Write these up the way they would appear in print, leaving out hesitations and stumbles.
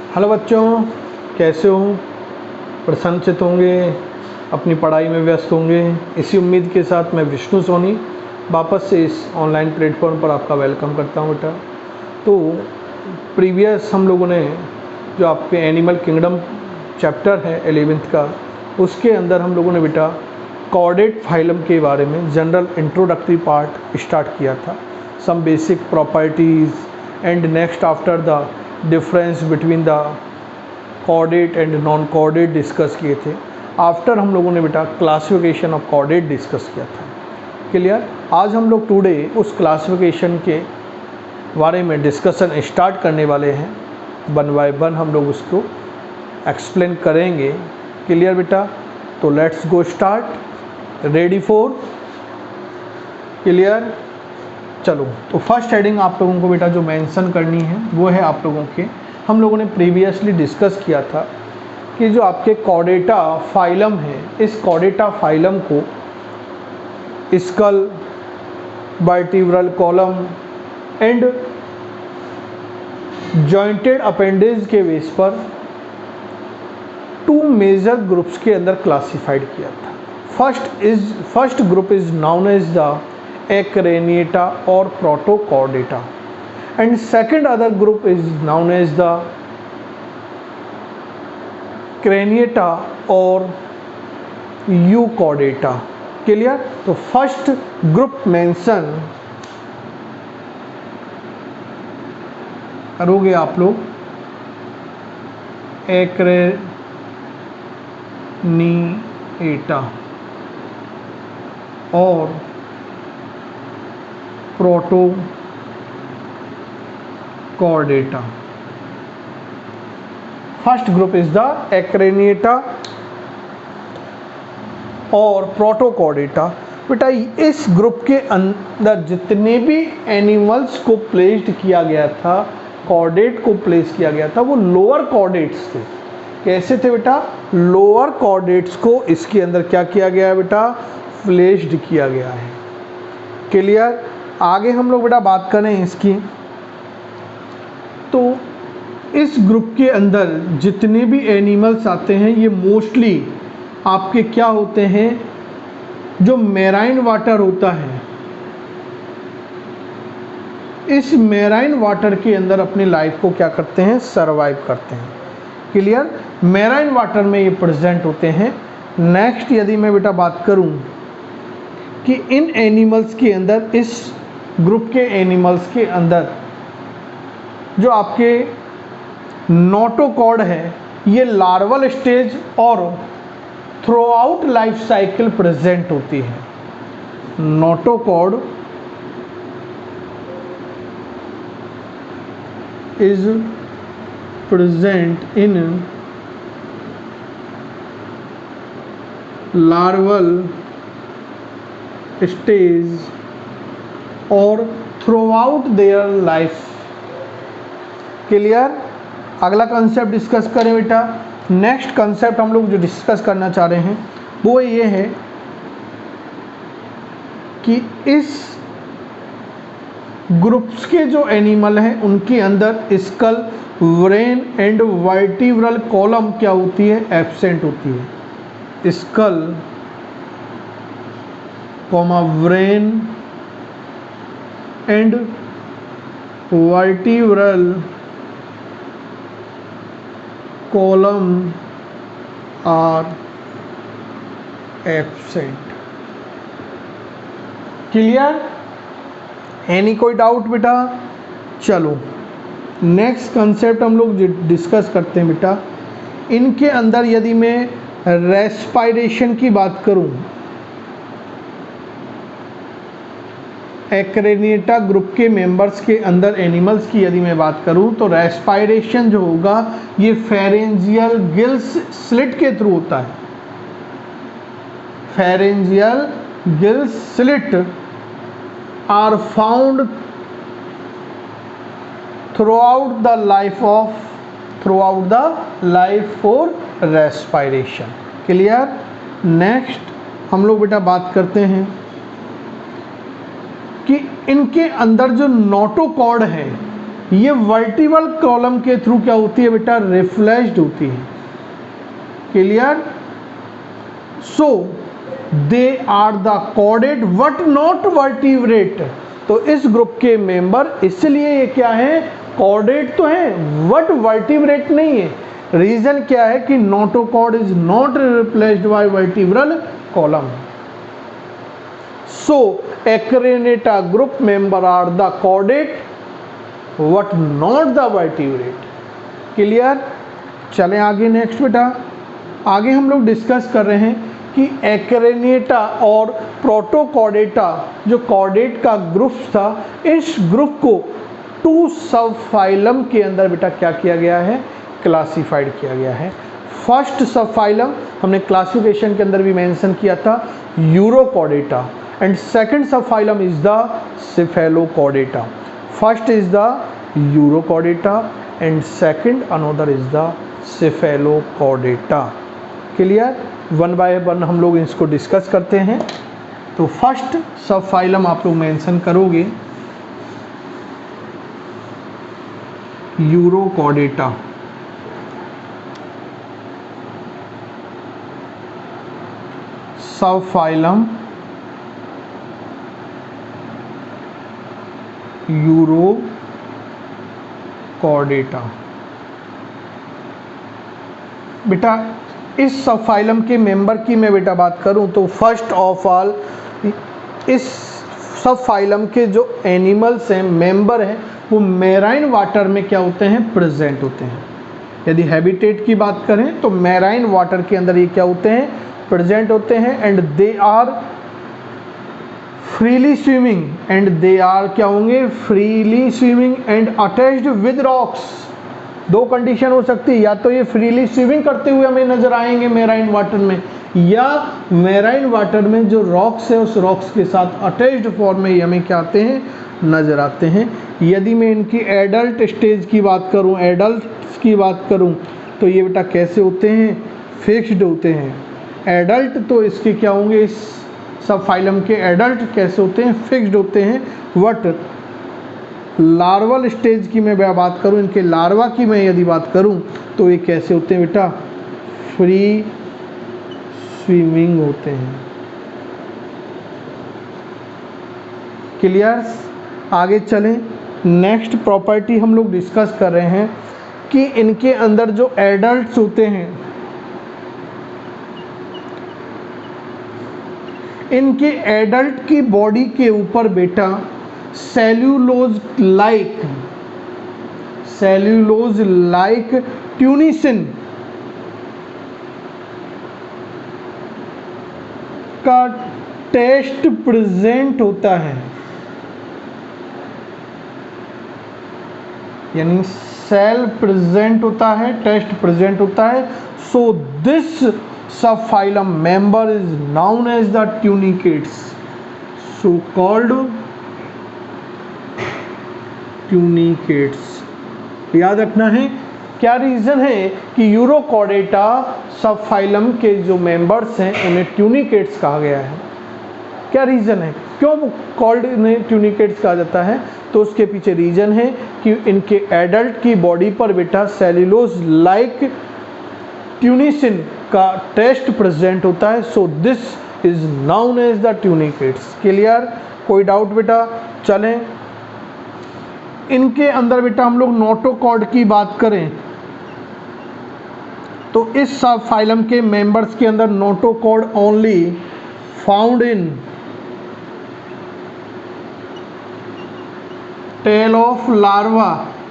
Hello बच्चों, कैसे हो? प्रसन्नचित होंगे, अपनी पढ़ाई में व्यस्त होंगे। इसी उम्मीद के साथ मैं विष्णु सोनी वापस से इस ऑनलाइन प्लेटफॉर्म पर आपका वेलकम करता हूं बेटा। तो प्रीवियस हम लोगों ने जो आपके एनिमल किंगडम चैप्टर है 11th का, उसके अंदर हम लोगों ने बेटा कॉर्डेट फाइलम के बारे में जनरल इंट्रोडक्टरी पार्ट स्टार्ट किया था। Some basic properties and next after the difference between the chordate and non chordate discuss किए थे। आफ्टर हम लोगों ने बेटा क्लासिफिकेशन ऑफ कॉर्डेट डिस्कस किया था। क्लियर? आज हम लोग टुडे उस क्लासिफिकेशन के बारे में डिस्कशन स्टार्ट करने वाले हैं। वन बाय वन हम लोग उसको एक्सप्लेन करेंगे। क्लियर बेटा? तो let's go start. Ready for? Clear? चलो, तो फर्स्ट हेडिंग आप लोगों को बेटा जो मेंशन करनी है वो है आप लोगों के, हम लोगों ने प्रीवियसली डिस्कस किया था कि जो आपके कॉर्डेटा फाइलम है, इस कॉर्डेटा फाइलम को skull, vertebral column and jointed appendage के बेस पर टू मेजर ग्रुप्स के अंदर क्लासिफाइड किया था। First group is known as the Acraniata or Protochordata, and second other group is known as the Craniata or Euchordata. Clear? तो first group mention करोगे आप लोग Acraniata और Protochordata. First group is the Acraniata और Protochordata। बेटा इस group के अंदर जितने भी एनिमल्स को प्लेस्ड किया गया था, कॉर्डेट को प्लेस किया गया था, वो लोअर कॉर्डेट्स थे। कैसे थे बेटा? लोअर कॉर्डेट्स को इसके अंदर क्या किया गया है बेटा? प्लेस्ड किया गया है। क्लियर? आगे हम लोग बेटा बात करें इसकी, तो इस ग्रुप के अंदर जितने भी एनिमल्स आते हैं ये मोस्टली आपके क्या होते हैं? जो मेराइन वाटर होता है, इस मेराइन वाटर के अंदर अपनी लाइफ को क्या करते हैं? सरवाइव करते हैं। क्लियर? मेराइन वाटर में ये प्रेजेंट होते हैं। नेक्स्ट यदि मैं बेटा बात करूं कि इन एनिमल्स के अंदर, इस ग्रुप के एनिमल्स के अंदर जो आपके नोटोकॉर्ड है, ये लार्वल स्टेज और throughout life cycle present होती है। Notochord is present in larval stage और throughout their life. Clear? अगला कंसेप्ट डिस्कस करें बेटा। नेक्स्ट कंसेप्ट हम लोग जो डिस्कस करना चाह रहे हैं वो ये है कि इस ग्रुप्स के जो एनिमल हैं उनके अंदर skull, brain and vertebral column क्या होती है? एब्सेंट होती है। Skull, brain and vertebral column are absent. Clear? Any कोई डाउट बेटा? चलो नेक्स्ट कंसेप्ट हम लोग डिस्कस करते हैं बेटा। इनके अंदर यदि मैं रेस्पायरेशन की बात करूं, एक्रेनिएटा ग्रुप के मेंबर्स के अंदर एनिमल्स की यदि मैं बात करूं, तो रेस्पायरेशन जो होगा ये फेरेंजियल गिल्स स्लिट के थ्रू होता है। Pharyngeal gills slit are found throughout the life for respiration. Clear? Next हम लोग बेटा बात करते हैं कि इनके अंदर जो नोटोकॉर्ड है ये वर्टिकल कॉलम के थ्रू क्या होती है बेटा, रिफ्लेक्स्ड होती है। Clear? So they are the chordate but not vertebrate. तो इस ग्रुप के मेंबर इसलिए ये क्या है, कॉर्डेट तो है बट वर्टिब्रेट नहीं है। रीजन क्या है कि notochord is not replaced by vertebral column. So Acraniata group member are the chordate but not the vertebrate. Clear? चलें आगे नेक्स्ट बेटा। आगे हम लोग डिस्कस कर रहे हैं कि एक्रेनेटा और प्रोटोकॉर्डेटा जो कॉर्डेट का ग्रुप था, इस ग्रुप को 2 सब फाइलम के अंदर बेटा क्या किया गया है, क्लासिफाइड किया गया है। फर्स्ट सब फाइलम हमने क्लासिफिकेशन के अंदर भी मेंशन किया था, यूरोकॉर्डेटा, एंड सेकंड सब phylum is the cephalochordata. First is the urochordata and second another is the cephalochordata. Clear? One by one हम लोग इसको डिस्कस करते हैं। तो फर्स्ट सब फाइलम आप लोग मेंशन करोगे यूरोकॉर्डेटा। सब फाइलम यूरोकॉर्डेटा। बेटा इस सब फाइलम के मेंबर की मैं बेटा बात करूं तो फर्स्ट ऑफ ऑल इस सब फाइलम के जो एनिमल्स हैं, मेंबर हैं, वो मैराइन वाटर में क्या होते हैं, प्रेजेंट होते हैं। यदि हैबिटेट की बात करें तो मैराइन वाटर के अंदर ये क्या होते हैं, प्रेजेंट होते हैं। And they are freely swimming, and they are क्या होंगे, freely swimming and attached with rocks. 2 condition हो सकती है, या तो ये फ्रीली स्विमिंग करते हुए हमें नजर आएंगे मैराइन वाटर में, या मैराइन वाटर में जो रॉक्स है उस रॉक्स के साथ अटैच्ड फॉर्म में हमें क्या आते हैं, नजर आते हैं। यदि मैं इनकी एडल्ट स्टेज की बात करूं, एडल्ट की बात करूं तो ये बेटा कैसे होते हैं, फिक्स्ड होते हैं। एडल्ट तो इसके क्या होंगे, इस सब फाइलम के एडल्ट कैसे होते हैं, फिक्स्ड होते हैं। बट लार्वल स्टेज की मैं बात करूं, इनके लार्वा की मैं यदि बात करूं तो ये कैसे होते हैं बेटा, फ्री स्विमिंग होते हैं। क्लियर? आगे चलें। नेक्स्ट प्रॉपर्टी हम लोग डिस्कस कर रहे हैं कि इनके अंदर जो एडल्ट्स होते हैं, इनके एडल्ट की बॉडी के ऊपर बेटा सेल्यूलोज लाइक ट्यूनिसिन का टेस्ट प्रेजेंट होता है। यानी सेल प्रेजेंट होता है, टेस्ट प्रेजेंट होता है। So this sub phylum member is known as the tunicates, so called tunicates. याद रखना है क्या रीजन है कि यूरोकॉर्डेटा सब फाइलम के जो मेंबर्स हैं उन्हें ट्यूनिकेट्स कहा गया है। क्या रीजन है, क्यों कॉल्ड इन्हें ट्यूनिकेट्स कहा जाता है? तो उसके पीछे रीजन है कि इनके एडल्ट की बॉडी पर बेटा सेल्यूलोज लाइक ट्यूनिसिन का टेस्ट प्रेजेंट होता है। So this is known as the tunicates. Clear? कोई डाउट बेटा? चलें इनके अंदर बेटा हम लोग नोटोकॉर्ड की बात करें तो इस सब फाइलम के मेंबर्स के अंदर notochord only found in tail of larva.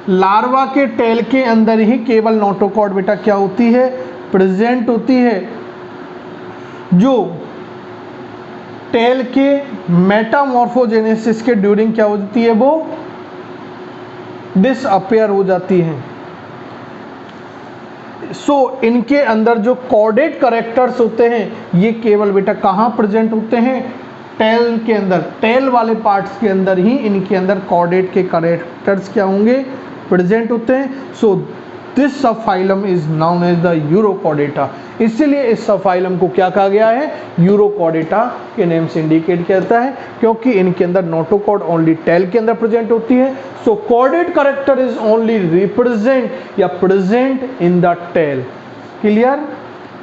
Larva के टेल के अंदर ही केवल नोटोकॉर्ड बेटा क्या होती है, प्रेजेंट होती है। जो टेल के मेटामॉर्फोजेनेसिस के ड्यूरिंग क्या होती है, वो डिसअपियर हो जाती हैं। सो इनके अंदर जो कॉर्डेट करेक्टर्स होते हैं ये केवल बेटा कहाँ प्रेजेंट होते हैं, टेल के अंदर। टेल वाले पार्ट्स के अंदर ही इनके अंदर कॉर्डेट के करेक्टर्स क्या होंगे, प्रेजेंट होते हैं। So this sub phylum is known as the urochordata. इसीलिए इस सब फाइलम को क्या कहा गया है, यूरोकॉर्डेटा के नेम से इंडिकेट किया जाता है, क्योंकि इनके अंदर नोटोकॉर्ड ओनली टेल के अंदर प्रेजेंट होती है। So chordate character is only represent या present in the tail. Clear.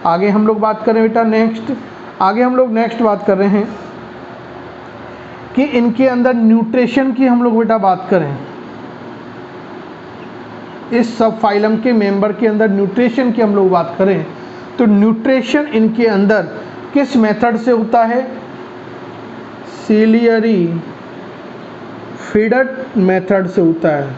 आगे हम लोग बात करें बेटा नेक्स्ट बात कर रहे हैं कि इनके अंदर न्यूट्रिशन की हम लोग बेटा बात करें। इस सब फाइलम के मेंबर के अंदर न्यूट्रिशन की हम लोग बात करें तो न्यूट्रिशन इनके अंदर किस मेथड से होता है, सीलियरी फीडर मेथड से होता है।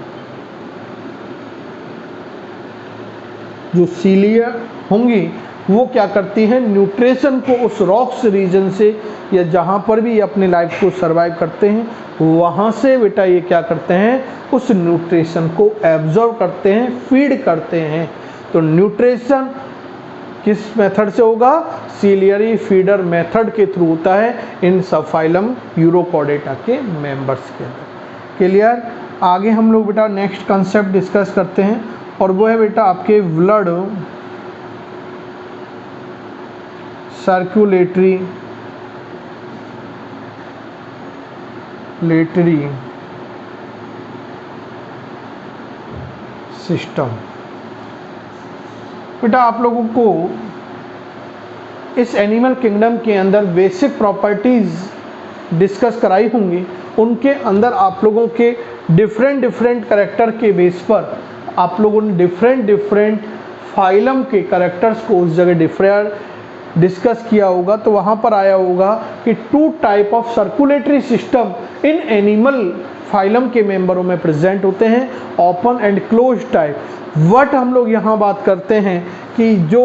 जो सीलिया होंगी वो क्या करती हैं, न्यूट्रिशन को उस रॉक्स रीजन से या जहाँ पर भी ये अपने लाइफ को सरवाइव करते हैं वहाँ से बेटा ये क्या करते हैं, उस न्यूट्रिशन को एब्जॉर्व करते हैं, फीड करते हैं। तो न्यूट्रिशन किस मेथड से होगा, सीलियरी फीडर मेथड के थ्रू होता है इन सब फाइलम यूरोकॉर्डेटा के मेंबर्स के अंदर। क्लियर। आगे हम लोग बेटा नेक्स्ट कंसेप्ट डिस्कस करते हैं और वो है बेटा आपके ब्लड सर्कुलेटरी सिस्टम। बेटा आप लोगों को इस एनिमल किंगडम के अंदर बेसिक प्रॉपर्टीज डिस्कस कराई होंगी, उनके अंदर आप लोगों के डिफरेंट कैरेक्टर के बेस पर आप लोगों ने डिफरेंट फाइलम के कैरेक्टर्स को उस जगह डिस्कस किया होगा। तो वहाँ पर आया होगा कि 2 type of circulatory system in animal phylum के मेंबरों में प्रेजेंट होते हैं, open and close type. What हम लोग यहाँ बात करते हैं कि जो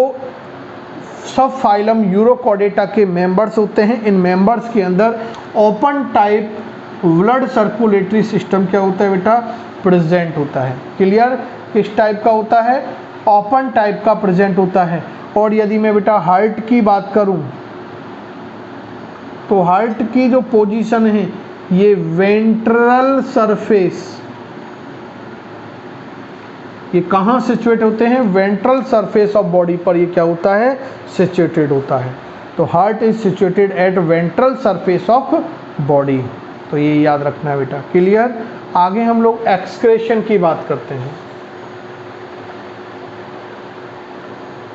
सब फाइलम यूरोकॉर्डेटा के मेंबर्स होते हैं, इन मेंबर्स के अंदर open type blood circulatory system क्या होता है बेटा, प्रेजेंट होता है। क्लियर। किस टाइप का होता है, ओपन टाइप का प्रेजेंट होता है। और यदि मैं बेटा हार्ट की बात करूं तो हार्ट की जो पोजीशन है ये वेंट्रल सरफेस, ये कहाँ सिचुएट होते हैं, वेंट्रल सरफेस ऑफ बॉडी पर ये क्या होता है, सिचुएटेड होता है। तो heart is situated at ventral surface of body. तो ये याद रखना है बेटा। क्लियर। आगे हम लोग एक्सक्रेशन की बात करते हैं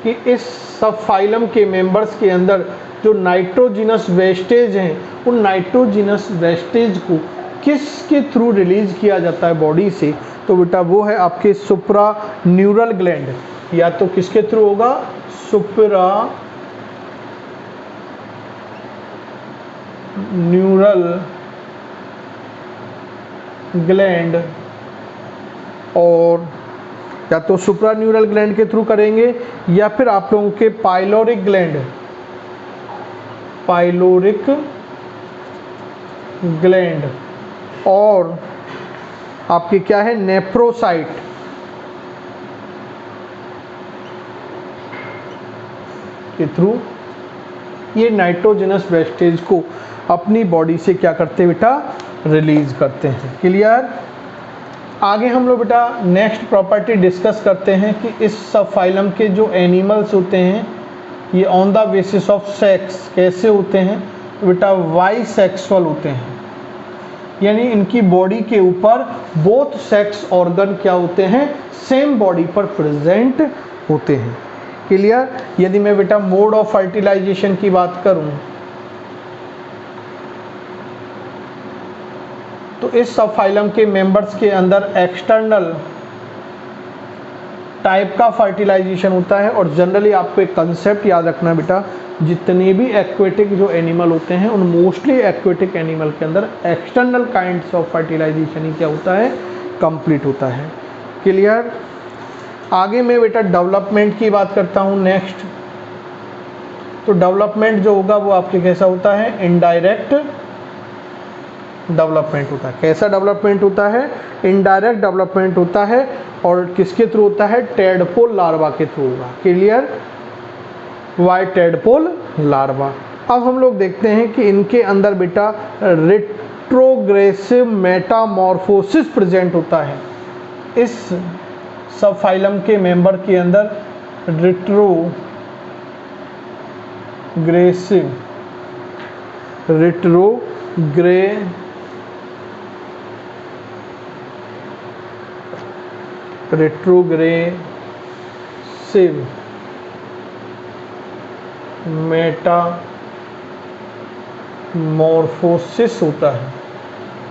कि इस सब फाइलम के मेंबर्स के अंदर जो नाइट्रोजिनस वेस्टेज हैं, उन नाइट्रोजिनस वेस्टेज को किसके थ्रू रिलीज किया जाता है बॉडी से, तो बेटा वो है आपके सुप्रा न्यूरल ग्लैंड। या तो किसके थ्रू होगा, सुप्रा न्यूरल ग्लैंड, और या तो सुप्रा न्यूरल ग्लैंड के थ्रू करेंगे या फिर आप लोगों के पाइलोरिक ग्लैंड और आपके क्या है, नेफ्रोसाइट के थ्रू ये नाइट्रोजनस वेस्टेज को अपनी बॉडी से क्या करते हैं बेटा, रिलीज करते हैं। क्लियर। आगे हम लोग बेटा नेक्स्ट प्रॉपर्टी डिस्कस करते हैं कि इस सब फाइलम के जो एनिमल्स होते हैं ये on the basis of sex कैसे होते हैं, तो बेटा बाइसेक्सुअल होते हैं। यानी इनकी बॉडी के ऊपर बोथ सेक्स ऑर्गन क्या होते हैं, सेम बॉडी पर प्रेजेंट होते हैं। क्लियर। यदि मैं बेटा मोड ऑफ फर्टिलाइजेशन की बात करूं तो इस सब फाइलम के मेंबर्स के अंदर एक्सटर्नल टाइप का फर्टिलाइजेशन होता है। और जनरली आपको एक कंसेप्ट याद रखना है बेटा, जितने भी एक्वेटिक जो एनिमल होते हैं उन मोस्टली एक्वेटिक एनिमल के अंदर एक्सटर्नल काइंड्स ऑफ फर्टिलाइजेशन ही क्या होता है, कंप्लीट होता है। क्लियर। आगे मैं बेटा डेवलपमेंट की बात करता हूँ नेक्स्ट। तो डेवलपमेंट जो होगा वो आपके कैसा होता है, इनडायरेक्ट डेवलपमेंट होता है। कैसा डेवलपमेंट होता है, इनडायरेक्ट डेवलपमेंट होता है। और किसके थ्रू होता है, टेडपोल लार्वा के थ्रू होगा। क्लियर। Why tadpole larva. अब हम लोग देखते हैं कि इनके अंदर बेटा रेट्रोग्रेसिव मेटामॉर्फोसिस प्रेजेंट होता है। इस सब फाइलम के मेंबर के अंदर रेट्रोग्रेसिव मेटामॉर्फोसिस होता है।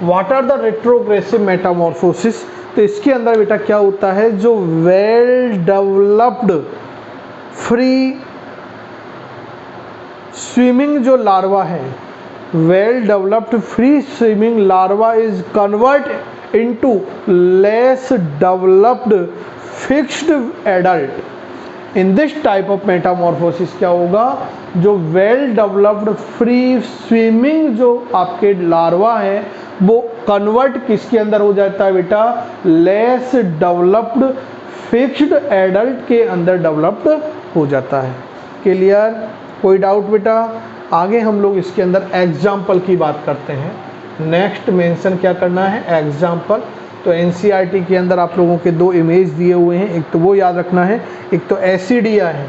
What are the retrogressive metamorphosis? तो इसके अंदर बेटा क्या होता है, जो वेल डेवलप्ड फ्री स्विमिंग जो लार्वा है, well developed free swimming larva is convert into less developed fixed adult. In this type of metamorphosis क्या होगा, जो वेल डेवलप्ड फ्री स्विमिंग जो आपके लार्वा है वो कन्वर्ट किसके अंदर हो जाता है बेटा, लेस डेवलप्ड फिक्स्ड एडल्ट के अंदर डेवलप्ड हो जाता है। क्लियर? कोई डाउट बेटा? आगे हम लोग इसके अंदर एग्जाम्पल की बात करते हैं। नेक्स्ट मेंशन क्या करना है, एग्जाम्पल। तो एनसीईआरटी के अंदर आप लोगों के दो इमेज दिए हुए हैं, एक तो वो याद रखना है, एक तो एसिडिया है।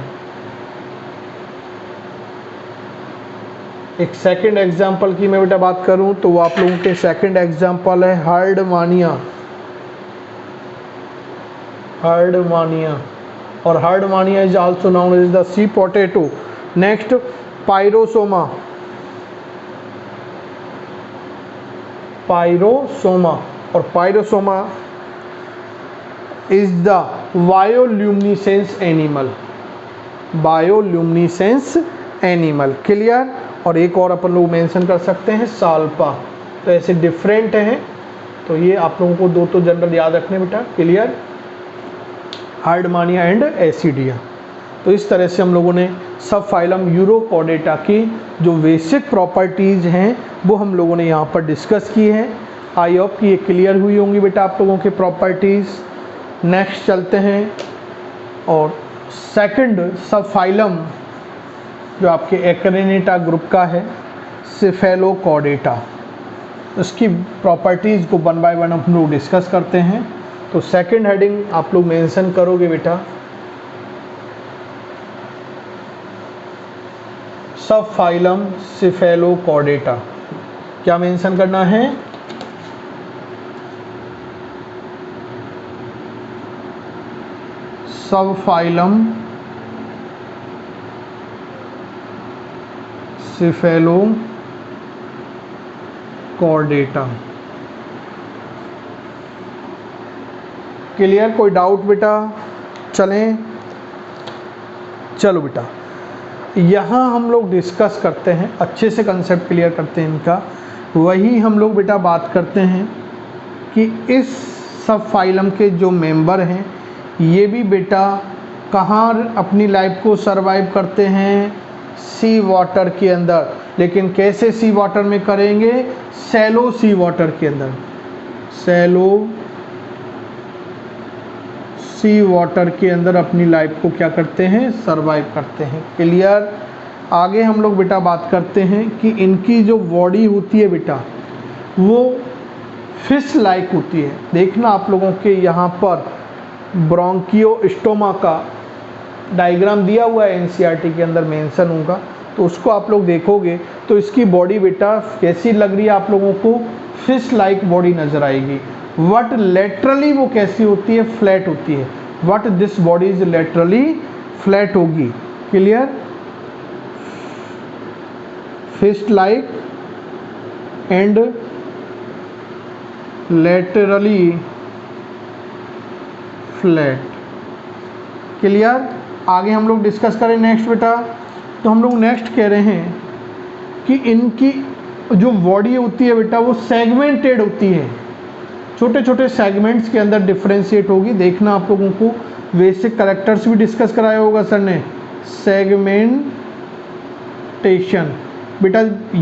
एक सेकंड एग्जाम्पल की मैं बेटा बात करूं तो वो आप लोगों के सेकंड एग्जाम्पल है हर्डमानिया। और Herdmania is also known as the sea potato. Next Pyrosoma. और Pyrosoma is the bioluminescence animal. Clear? और एक और अपन लोग मेंशन कर सकते हैं साल्पा। तो ऐसे डिफरेंट हैं, तो ये आप लोगों को दो तो जनरल याद रखने बेटा। क्लियर? Herdmania and Ascidia. तो इस तरह से हम लोगों ने सब फाइलम यूरोकॉर्डेटा की जो बेसिक प्रॉपर्टीज़ हैं वो हम लोगों ने यहाँ पर डिस्कस की हैं। आई होप कि ये क्लियर हुई होंगी बेटा आप लोगों के प्रॉपर्टीज़। नेक्स्ट चलते हैं और सेकंड सब फाइलम जो आपके एक्रेनेटा ग्रुप का है, सिफेलोकॉर्डेटा, उसकी प्रॉपर्टीज़ को वन बाय वन हम लोग डिस्कस करते हैं। तो सेकंड हेडिंग आप लोग मेंशन करोगे बेटा, सब फाइलम सिफेलोकॉर्डेटा। क्या मेंशन करना है, सब फाइलम सिफेलोकॉर्डेटा। क्लियर? कोई डाउट बेटा? चलें, चलो बेटा यहाँ हम लोग डिस्कस करते हैं, अच्छे से कंसेप्ट क्लियर करते हैं इनका। वही हम लोग बेटा बात करते हैं कि इस सब फाइलम के जो मेंबर हैं ये भी बेटा कहाँ अपनी लाइफ को सरवाइव करते हैं, सी वाटर के अंदर। लेकिन कैसे सी वाटर में करेंगे, सैलो सी वाटर के अंदर, सैलो सी वाटर के अंदर अपनी लाइफ को क्या करते हैं, सरवाइव करते हैं। क्लियर? आगे हम लोग बेटा बात करते हैं कि इनकी जो बॉडी होती है बेटा वो फिश लाइक होती है। देखना आप लोगों के यहाँ पर ब्रोंकियोस्टोमा का डायग्राम दिया हुआ है, एनसीईआरटी के अंदर मेंशन होगा, तो उसको आप लोग देखोगे तो इसकी बॉडी बेटा कैसी लग रही है आप लोगों को, फिश लाइक बॉडी नज़र आएगी। बट लेटरली वो कैसी होती है, फ्लैट होती है। But this body is laterally flat होगी। Clear? Fish like and laterally flat. Clear? आगे हम लोग डिस्कस करें नेक्स्ट बेटा। तो हम लोग नेक्स्ट कह रहे हैं कि इनकी जो बॉडी होती है बेटा वो सेगमेंटेड होती है, छोटे छोटे सेगमेंट्स के अंदर डिफ्रेंशिएट होगी। देखना आप लोगों को बेसिक कैरेक्टर्स भी डिस्कस कराया होगा सर ने, सेगमेंटेशन। बेटा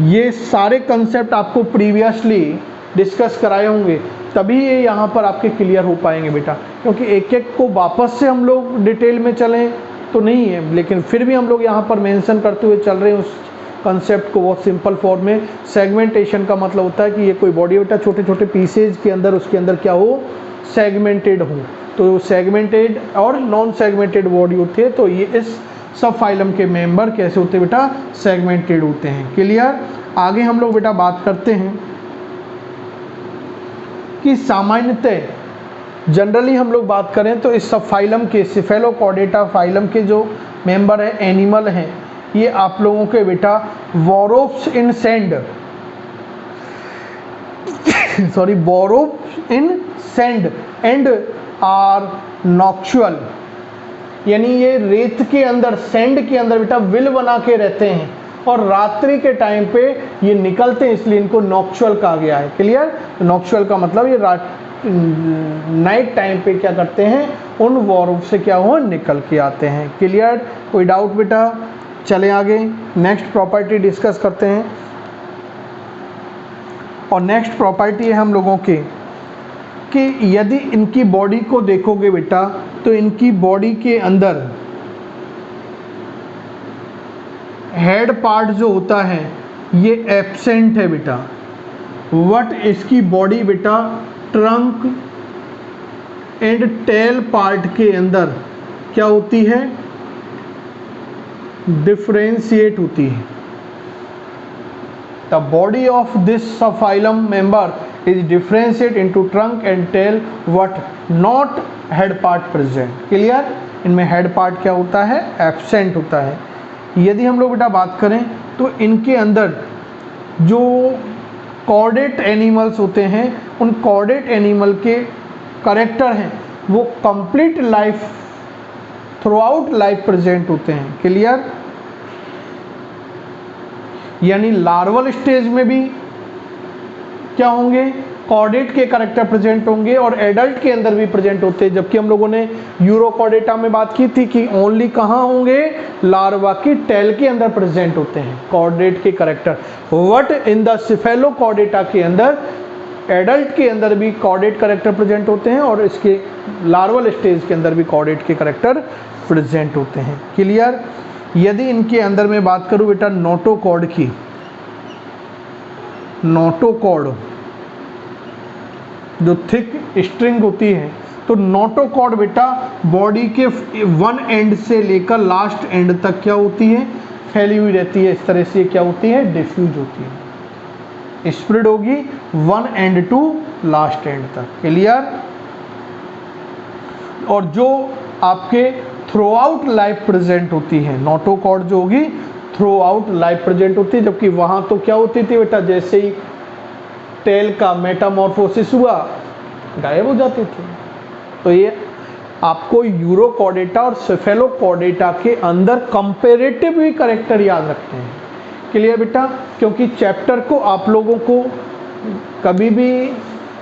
ये सारे कंसेप्ट आपको प्रीवियसली डिस्कस कराए होंगे, तभी ये यहाँ पर आपके क्लियर हो पाएंगे बेटा, क्योंकि एक एक को वापस से हम लोग डिटेल में चलें तो नहीं है, लेकिन फिर भी हम लोग यहाँ पर मेंशन करते हुए चल रहे हैं उस कंसेप्ट को बहुत सिंपल फॉर्म में। सेगमेंटेशन का मतलब होता है कि ये कोई बॉडी बेटा छोटे छोटे पीसेज के अंदर, उसके अंदर क्या हो, सेगमेंटेड हो। तो सेगमेंटेड और नॉन सेगमेंटेड बॉडी होती है। तो ये इस सब फाइलम के मेंबर कैसे होते हैं बेटा, सेगमेंटेड होते हैं। क्लियर। आगे हम लोग बेटा बात करते हैं कि सामान्यतः जनरली हम लोग बात करें तो इस सब फाइलम के सिफेलोकॉर्डेटा फाइलम के जो मेंबर है एनिमल हैं, ये आप लोगों के बेटा burrows in sand burrows in sand and are nocturnal, यानी ये रेत के अंदर, सैंड के अंदर बेटा विल बना के रहते हैं और रात्रि के टाइम पे ये निकलते हैं, इसलिए इनको नॉक्चुअल कहा गया है। क्लियर। तो नॉक्चुअल का मतलब ये नाइट टाइम पे क्या करते हैं, उन वॉर्म से क्या हुआ, निकल के आते हैं। क्लियर। कोई डाउट बेटा। चले आगे नेक्स्ट प्रॉपर्टी डिस्कस करते हैं। और नेक्स्ट प्रॉपर्टी है हम लोगों के कि यदि इनकी बॉडी को देखोगे बेटा तो इनकी बॉडी के अंदर हेड पार्ट जो होता है ये एब्सेंट है बेटा। वट इसकी बॉडी बेटा ट्रंक एंड टेल पार्ट के अंदर क्या होती है, डिफरेंशिएट होती है। The body of this subphylum member is differentiate into trunk and tail but not head part present. Clear. इनमें हेड पार्ट क्या होता है, एब्सेंट होता है। यदि हम लोग बेटा बात करें तो इनके अंदर जो कॉर्डेट एनिमल्स होते हैं, उन कॉर्डेट एनिमल के कैरेक्टर हैं वो complete life, through out life present होते हैं। क्लियर। यानी लार्वल स्टेज में भी क्या होंगे, कॉर्डेट के कैरेक्टर प्रेजेंट होंगे और एडल्ट के अंदर भी प्रेजेंट होते हैं। जबकि हम लोगों ने यूरोकॉर्डेटा में बात की थी कि ओनली कहाँ होंगे, लार्वा की टेल के अंदर प्रेजेंट होते हैं कॉर्डेट के character. What in the cephalochordata के अंदर, एडल्ट के अंदर भी कॉर्डेट कैरेक्टर प्रेजेंट होते हैं और इसके लार्वल स्टेज के अंदर भी कॉर्डेट के कैरेक्टर प्रेजेंट होते हैं। क्लियर। यदि इनके अंदर मैं बात करूं बेटा नोटोकॉर्ड की, नोटोकॉर्ड जो थिक स्ट्रिंग होती है, तो नोटोकॉर्ड बेटा बॉडी के वन एंड से लेकर लास्ट एंड तक क्या होती है, फैली हुई रहती है। इस तरह से क्या होती है, डिफ्यूज होती है, स्प्रेड होगी one end to last end तक। क्लियर। और जो आपके थ्रू आउट लाइफ प्रेजेंट होती है, नोटोकॉर्ड जो होगी थ्रू आउट लाइफ प्रेजेंट होती है। जबकि वहाँ तो क्या होती थी बेटा, जैसे ही टेल का मेटामॉर्फोसिस हुआ गायब हो जाती थी। तो ये आपको यूरोकॉर्डेटा और सेफेलोकॉर्डेटा के अंदर कंपेरेटिव भी कैरेक्टर याद रखते हैं। क्लियर बेटा। क्योंकि चैप्टर को आप लोगों को कभी भी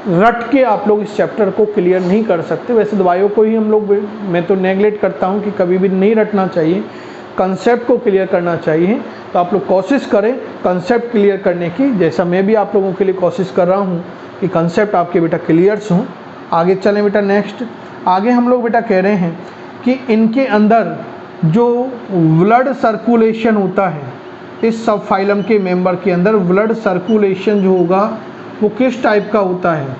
रट के आप लोग इस चैप्टर को क्लियर नहीं कर सकते। वैसे दवाइयों को ही हम लोग, मैं तो नेगलेक्ट करता हूँ कि कभी भी नहीं रटना चाहिए, कंसेप्ट को क्लियर करना चाहिए। तो आप लोग कोशिश करें कंसेप्ट क्लियर करने की, जैसा मैं भी आप लोगों के लिए कोशिश कर रहा हूँ कि कंसेप्ट आपके बेटा क्लियर्स हों। आगे चलें बेटा नेक्स्ट। आगे हम लोग बेटा कह रहे हैं कि इनके अंदर जो ब्लड सर्कुलेशन होता है, इस सब फाइलम के मेंबर के अंदर ब्लड सर्कुलेशन जो होगा वो किस टाइप का होता है।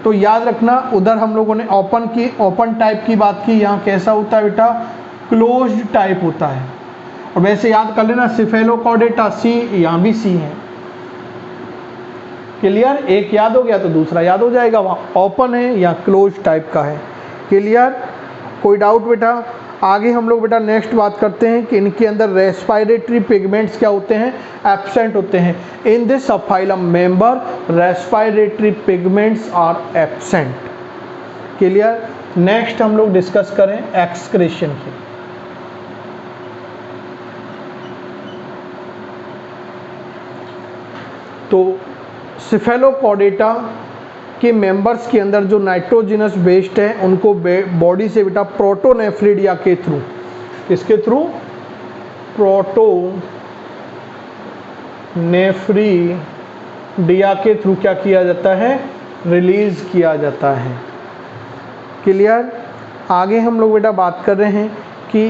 तो याद रखना, उधर हम लोगों ने ओपन टाइप की बात की, यहाँ कैसा होता है बेटा, क्लोज्ड टाइप होता है। और वैसे याद कर लेना सिफेलोकॉर्डेटा सी, यहाँ भी सी है। क्लियर। एक याद हो गया तो दूसरा याद हो जाएगा, वहाँ ओपन है या क्लोज टाइप का है। क्लियर। कोई डाउट बेटा। आगे हम लोग बेटा नेक्स्ट बात करते हैं कि इनके अंदर रेस्पिरेटरी पिगमेंट्स क्या होते हैं, एब्सेंट होते हैं। In this subphylum member respiratory pigments are absent. Clear. Next हम लोग डिस्कस करें एक्सक्रीशन की। तो सिफेलोकॉर्डेटा के मेंबर्स के अंदर जो नाइट्रोजिनस वेस्ट है उनको बॉडी से बेटा प्रोटोनेफ्रिडिया के थ्रू, इसके थ्रू प्रोटोनेफ्रिडिया के थ्रू क्या किया जाता है, रिलीज किया जाता है। क्लियर। आगे हम लोग बेटा बात कर रहे हैं कि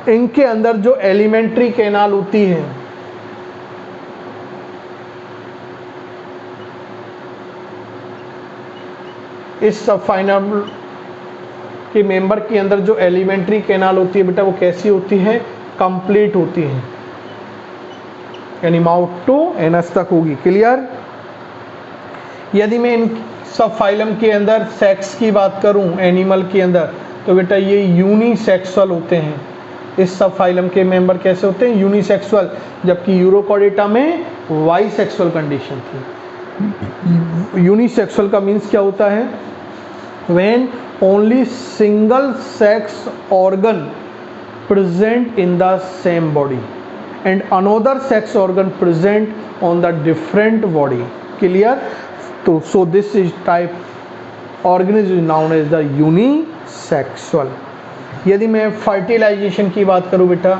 इनके अंदर जो एलिमेंट्री कैनाल होती है, इस सब फाइलम के मेंबर के अंदर जो एलिमेंट्री कैनाल होती है बेटा वो कैसी होती है, कंप्लीट होती है, यानी माउथ टू एनस तक होगी। क्लियर। यदि मैं इन सब फाइलम के अंदर सेक्स की बात करूं एनिमल के अंदर, तो बेटा ये यूनिसेक्सुअल होते हैं। इस सब फाइलम के मेंबर कैसे होते हैं, यूनिसेक्सुअल, जबकि यूरोकॉर्डेटा में बाइसेक्सुअल कंडीशन थी। यूनिसेक्सुअल का मीन्स क्या होता है, when only single sex organ present in the same body and another sex organ present on the different body. Clear. तो so this is type organism is known as the unisexual. यदि मैं fertilisation की बात करूं बेटा,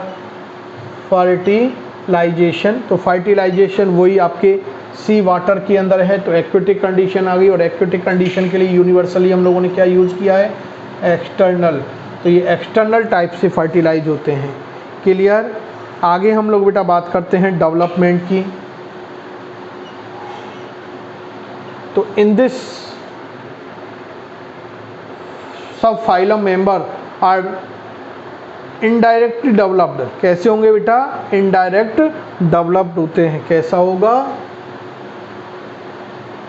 fertilisation, तो fertilisation वही आपके सी वाटर के अंदर है, तो एक्वेटिक कंडीशन आ गई। और एक्वेटिक कंडीशन के लिए यूनिवर्सली हम लोगों ने क्या यूज किया है, एक्सटर्नल। तो ये एक्सटर्नल टाइप से फर्टिलाइज होते हैं। क्लियर। आगे हम लोग बेटा बात करते हैं डेवलपमेंट की। तो in this sub phylum member are indirectly developed. कैसे होंगे बेटा, इनडायरेक्ट डेवलप्ड होते हैं। कैसा होगा,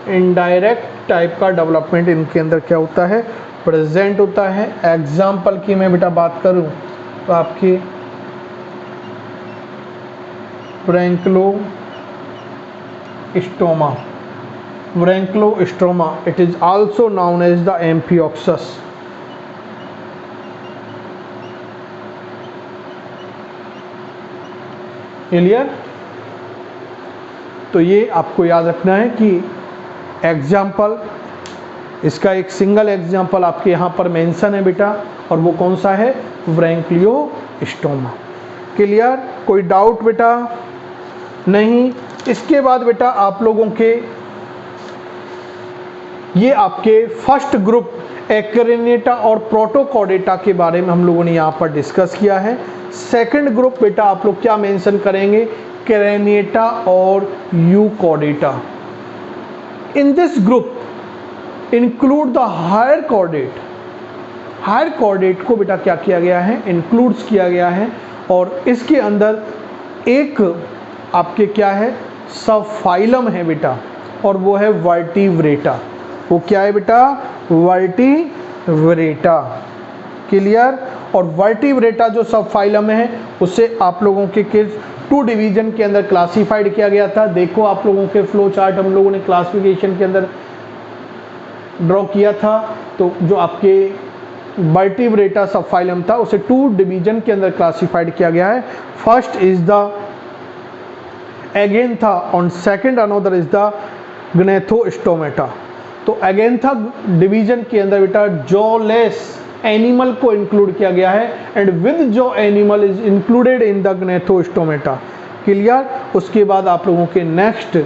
इनडायरेक्ट टाइप का डेवलपमेंट इनके अंदर क्या होता है, प्रेजेंट होता है। एग्जाम्पल की मैं बेटा बात करूं तो आपकी Branchiostoma, Branchiostoma, it is also known as the Amphioxus. Clear. तो ये आपको याद रखना है कि एग्जाम्पल, इसका एक सिंगल एग्जाम्पल आपके यहाँ पर मेंशन है बेटा, और वो कौन सा है, ब्रैंक्लियोस्टोमा। क्लियर। कोई डाउट बेटा नहीं। इसके बाद बेटा आप लोगों के ये आपके फर्स्ट ग्रुप एक्रेनेटा और प्रोटोकॉर्डेटा के बारे में हम लोगों ने यहाँ पर डिस्कस किया है। सेकंड ग्रुप बेटा आप लोग क्या मेंशन करेंगे, क्रेनेटा और Euchordata. In this group include the higher chordate. Higher chordate को बेटा क्या किया गया है, इंक्लूड्स किया गया है। और इसके अंदर एक आपके क्या है, सब फाइलम है बेटा, और वो है वर्टिब्रेटा। वो क्या है बेटा, वर्टिब्रेटा। क्लियर। और वर्टिब्रेटा जो सब फाइलम है उसे आप लोगों के किस 2 डिवीजन के अंदर क्लासिफाइड किया गया था। देखो आप लोगों के फ्लो चार्ट हम लोगों ने क्लासिफिकेशन के अंदर ड्रॉ किया था। तो जो आपके वर्टिब्रेटा सब फाइलम था उसे 2 डिवीजन के अंदर क्लासिफाइड किया गया है। फर्स्ट इज द एगेंथा और second another is the Gnathostomata. तो एगेंथा डिवीजन के अंदर बेटा जॉलेस एनिमल को इंक्लूड किया गया है, एंड विद जो animal is included in the Gnathostomata. Clear. उसके बाद आप लोगों के नेक्स्ट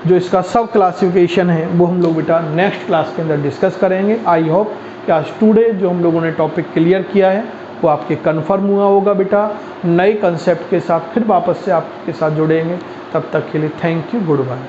जो इसका सब क्लासिफिकेशन है वो हम लोग बेटा नेक्स्ट क्लास के अंदर डिस्कस करेंगे। आई होप कि आज टुडे जो हम लोगों ने टॉपिक क्लियर किया है वो आपके कन्फर्म हुआ होगा बेटा। नए कंसेप्ट के साथ फिर वापस से आपके साथ जुड़ेंगे। तब तक के लिए थैंक यू, गुड बाय।